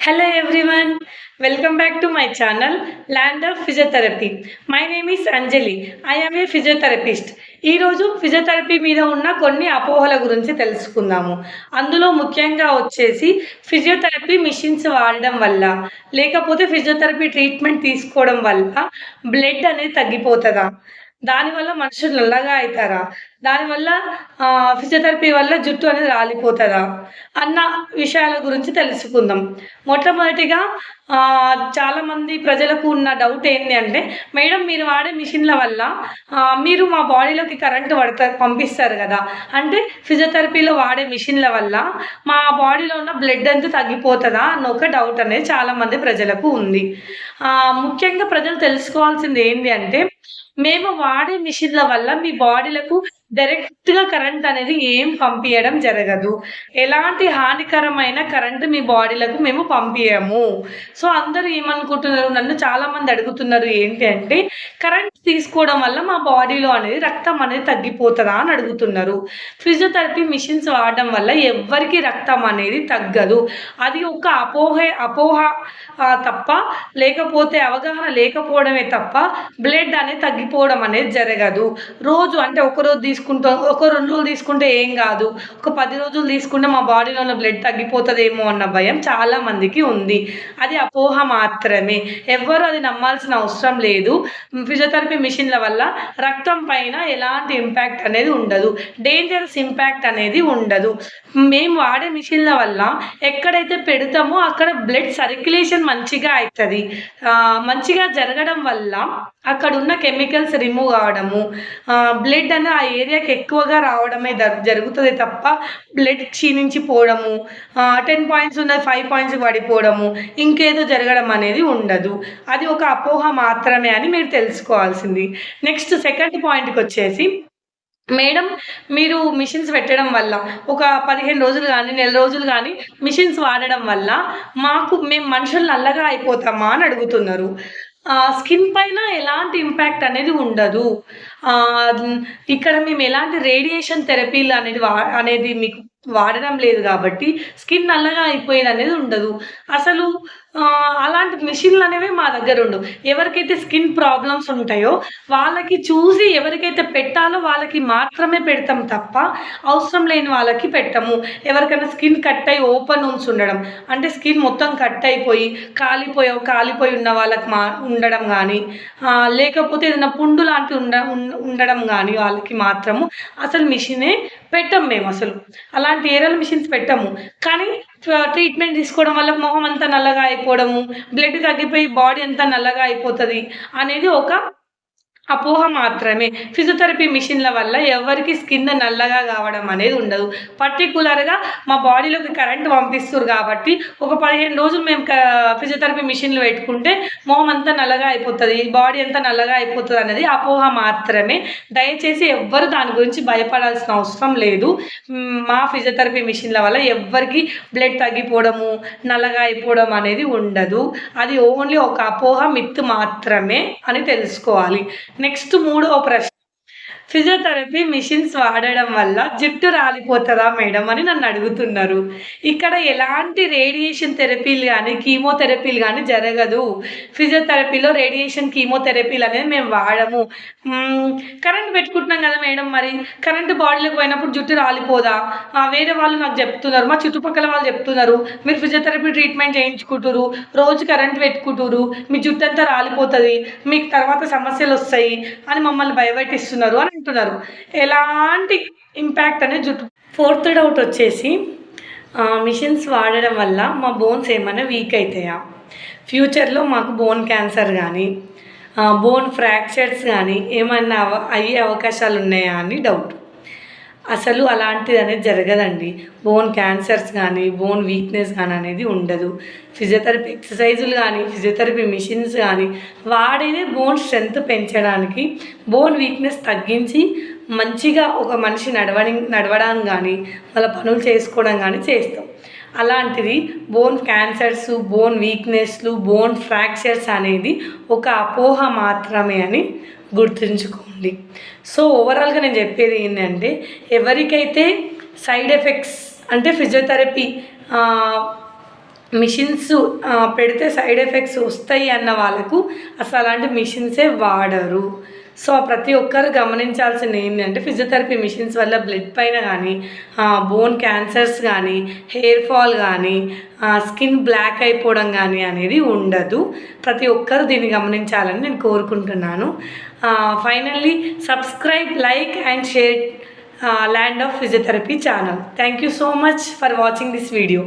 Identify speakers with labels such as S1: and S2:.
S1: Hello everyone, welcome back to my channel Land of Physiotherapy. My name is Anjali. I am a physiotherapist. ఈ రోజు physiotherapy మీద ఉన్న కొన్ని అపోహల గురించి తెలుసుకుందాము. అందులో ముఖ్యంగా వచ్చేసి ఫిజియోథెరపీ మిషన్స్ వాడడం వల్ల, లేకపోతే ఫిజియోథెరపీ ట్రీట్మెంట్ తీసుకోవడం వల్ల బ్లడ్ అనేది తగ్గిపోతదా? దానివల్ల మనుషులు నల్లగా అయితారా? దానివల్ల ఫిజియోథెరపీ వల్ల జుట్టు అనేది రాలిపోతదా? అన్న విషయాల గురించి తెలుసుకుందాం. మొట్టమొదటిగా చాలామంది ప్రజలకు ఉన్న డౌట్ ఏంది అంటే, మేడం మీరు వాడే మిషన్ల వల్ల మీరు మా బాడీలోకి కరెంట్ పంపిస్తారు కదా! అంటే ఫిజియోథెరపీలో వాడే మిషన్ల వల్ల మా బాడీలో ఉన్న బ్లడ్ అంతా తగ్గిపోతదా? అన్న ఒక డౌట్ అనేది చాలామంది ప్రజలకు ఉంది. ముఖ్యంగా ప్రజలు తెలుసుకోవాల్సింది ఏంది అంటే, మేము వాడే మిషన్ల వల్ల మీ బాడీలకు డైరెక్ట్‌గా కరెంట్ అనేది ఏం పంపియడం జరగదు. ఎలాంటి హానికరమైన కరెంట్ మీ బాడీలకు మేము పంపియము. సో, అందరూ ఏమనుకుంటున్నారు, నన్ను చాలామంది అడుగుతున్నారు ఏంటి అంటే, కరెంట్ తీసుకోవడం వల్ల మా బాడీలో అనేది రక్తం అనేది తగ్గిపోతదా అని అడుగుతున్నారు. ఫిజియోథెరపీ మిషన్స్ వాడడం వల్ల ఎవ్వరికీ రక్తం అనేది తగ్గదు. అది ఒక అపోహ తప్ప, లేకపోతే అవగాహన లేకపోవడమే తప్ప బ్లడ్ అనేది తగ్గిపోవడం అనేది జరగదు. రోజు అంటే ఒకరోజు తీసుకుంటాం, ఒక 2 రోజులు తీసుకుంటే ఏం కాదు. ఒక 10 రోజులు తీసుకుంటే మా బాడీలో ఉన్న బ్లడ్ తగ్గిపోతదేమో అన్న భయం చాలా మందికి ఉంది. అది అపోహ మాత్రమే. ఎవ్వరు అది నమ్మాల్సిన అవసరం లేదు. ఫిజియోథెరపీ మిషన్ల వల్ల రక్తం పైన ఎలాంటి ఇంపాక్ట్ అనేది ఉండదు. డేంజరస్ ఇంపాక్ట్ అనేది ఉండదు. మేము వాడే మిషన్ల వల్ల ఎక్కడైతే పెడతామో అక్కడ బ్లడ్ సర్క్యులేషన్ మంచిగా అవుతుంది. మంచిగా జరగడం వల్ల అక్కడున్న కెమికల్స్ రిమూవ్ కావడము, బ్లడ్ అనేది ఆ ఏరియాకి ఎక్కువగా రావడమే జరుగుతుంది తప్ప బ్లడ్ క్షీణించిపోవడము, 10 పాయింట్స్ ఉన్నది 5 పాయింట్స్‌కి పడిపోవడము, ఇంకేదో జరగడం అనేది ఉండదు. అది ఒక అపోహ మాత్రమే అని మీరు తెలుసుకోవాల్సింది. నెక్స్ట్ సెకండ్ పాయింట్‌కొచ్చేసి, మేడం మీరు మిషన్స్ పెట్టడం వల్ల ఒక 15 రోజులు గానీ, నెల రోజులు గానీ మిషన్స్ వాడడం వల్ల మేము మనుషులు నల్లగా అయిపోతామా అని అడుగుతున్నారు. స్కిన్ పైన ఎలాంటి ఇంపాక్ట్ అనేది ఉండదు. ఇక్కడ మేము ఎలాంటి రేడియేషన్ థెరపీలు అనేది మీకు వాడడం లేదు కాబట్టి స్కిన్ నల్లగా అయిపోయేదనేది ఉండదు. అసలు అలాంటి మిషన్‌లనేవి మా దగ్గరుండవు. ఎవరికైతే స్కిన్ ప్రాబ్లమ్స్ ఉంటాయో వాళ్ళకి చూసి ఎవరికైతే పెట్టాలో వాళ్ళకి మాత్రమే పెడతాం తప్ప, అవసరం లేని వాళ్ళకి పెట్టము. ఎవరికైనా స్కిన్ కట్ అయ్యి ఓపెన్ వూండ్స్ ఉండడం, అంటే స్కిన్ మొత్తం కట్ అయిపోయి కాలిపోయి ఉన్న వాళ్ళకి ఉండడం గానీ, లేకపోతే ఏదైనా పుండు లాంటి ఉండడం గానీ వాళ్ళకి మాత్రము అసలు మిషనే పెట్టము మేమసలు. అలాంటి ఏరియల్ మిషన్స్ పెట్టము. కానీ ట్రీట్మెంట్ తీసుకోవడం వల్ల మొహం అంతా నల్లగా అయిపోవడము, బ్లడ్ తగ్గిపోయి బాడీ అంతా నల్లగా అయిపోతది అనేది ఒక అపోహ మాత్రమే. ఫిజియోథెరపీ మిషన్ల వల్ల ఎవరికీ స్కిన్ నల్లగా కావడం అనేది ఉండదు. పర్టిక్యులర్‌గా మా బాడీలోకి కరెంట్ పంపిస్తుర్రు కాబట్టి ఒక 15 రోజులు మేము ఫిజియోథెరపీ మిషన్లు పెట్టుకుంటే మొహం అంతా నల్లగా అయిపోతది, బాడీ అంతా నల్లగా అయిపోతది అనేది అపోహ మాత్రమే. దయచేసి ఎవ్వరు దాని గురించి భయపడాల్సిన అవసరం లేదు. మా ఫిజియోథెరపీ మిషన్ల వల్ల ఎవ్వరికీ బ్లడ్ తగ్గిపోవడము, నల్లగా అయిపోవడం అనేది ఉండదు. అది ఓన్లీ ఒక అపోహ, మిత్ మాత్రమే అని తెలుసుకోవాలి. నెక్స్ట్ మూడవ ప్రశ్న, ఫిజియోథెరపీ మిషన్స్ వాడడం వల్ల జుట్టు రాలిపోతదా మేడం అని నన్ను అడుగుతున్నారు. ఇక్కడ ఎలాంటి రేడియేషన్ థెరపీలు గానీ, కీమోథెరపీలు గానీ జరగదు. ఫిజియోథెరపీలో రేడియేషన్, కీమోథెరపీలు అనేది మేము వాడము. కరెంట్ పెట్టుకుంటున్నాం కదా మేడం, మరి కరెంట్ బాడీలోకి పోయినప్పుడు జుట్టు రాలిపోదా? వేరే వాళ్ళు నాకు చెప్తున్నారు, మా చుట్టుపక్కల వాళ్ళు చెప్తున్నారు, మీరు ఫిజియోథెరపీ ట్రీట్మెంట్ చేయించుకుంటుర్రు, రోజు కరెంట్ పెట్టుకుంటుర్రు, మీ జుట్టు అంతా రాలిపోతది, మీకు తర్వాత సమస్యలొస్తాయి అని మమ్మల్ని భయపెట్టిస్తున్నారు అని అంటున్నారు. ఎలాంటి ఇంపాక్ట్ అనేది జుట్టు. ఫోర్త్ డౌట్ వచ్చేసి, మిషన్స్ వాడడం వల్ల మా బోన్స్ ఏమైనా వీక్ అవుతాయా? ఫ్యూచర్‌లో మాకు బోన్ క్యాన్సర్ కానీ, బోన్ ఫ్రాక్చర్స్ కానీ ఏమన్నా అయ్యే అవకాశాలు ఉన్నాయా అని డౌట్. అసలు అలాంటిది అనేది జరగదండి. బోన్ క్యాన్సర్స్ కానీ, బోన్ వీక్నెస్ కానీ అనేది ఉండదు. ఫిజియోథెరపీ ఎక్సర్సైజులు కానీ, ఫిజియోథెరపీ మిషన్స్ కానీ వాడేదే బోన్ స్ట్రెంత్ పెంచడానికి, బోన్ వీక్నెస్ తగ్గించి మంచిగా ఒక మనిషి నడవడానికి కానీ, వాళ్ళ పనులు చేసుకోవడం కానీ చేస్తాం. అలాంటిది బోన్ క్యాన్సర్స్, బోన్ వీక్నెస్లు, బోన్ ఫ్రాక్చర్స్ అనేది ఒక అపోహ మాత్రమే అని గుర్తుంచుకోండి. సో ఓవరాల్‌గా నేను చెప్పేది ఏంటంటే, ఎవరికైతే సైడ్ ఎఫెక్ట్స్ అంటే ఫిజియోథెరపీ మిషన్స్ పెడితే సైడ్ ఎఫెక్ట్స్ వస్తాయి అన్న వాళ్ళకు అసలు అలాంటి మిషన్సే వాడరు. సో ప్రతి ఒక్కరు గమనించాల్సింది ఏంటంటే ఫిజియోథెరపీ మిషన్స్ వల్ల బ్లడ్ పైన కానీ బోన్ క్యాన్సర్స్ కానీ హెయిర్ ఫాల్ కానీ స్కిన్ బ్లాక్ అయిపోవడం కానీ అనేది ఉండదు. ప్రతి ఒక్కరు దీన్ని గమనించాలని నేను కోరుకుంటున్నాను. Finally subscribe, like and share land of physiotherapy channel. Thank you so much for watching this video.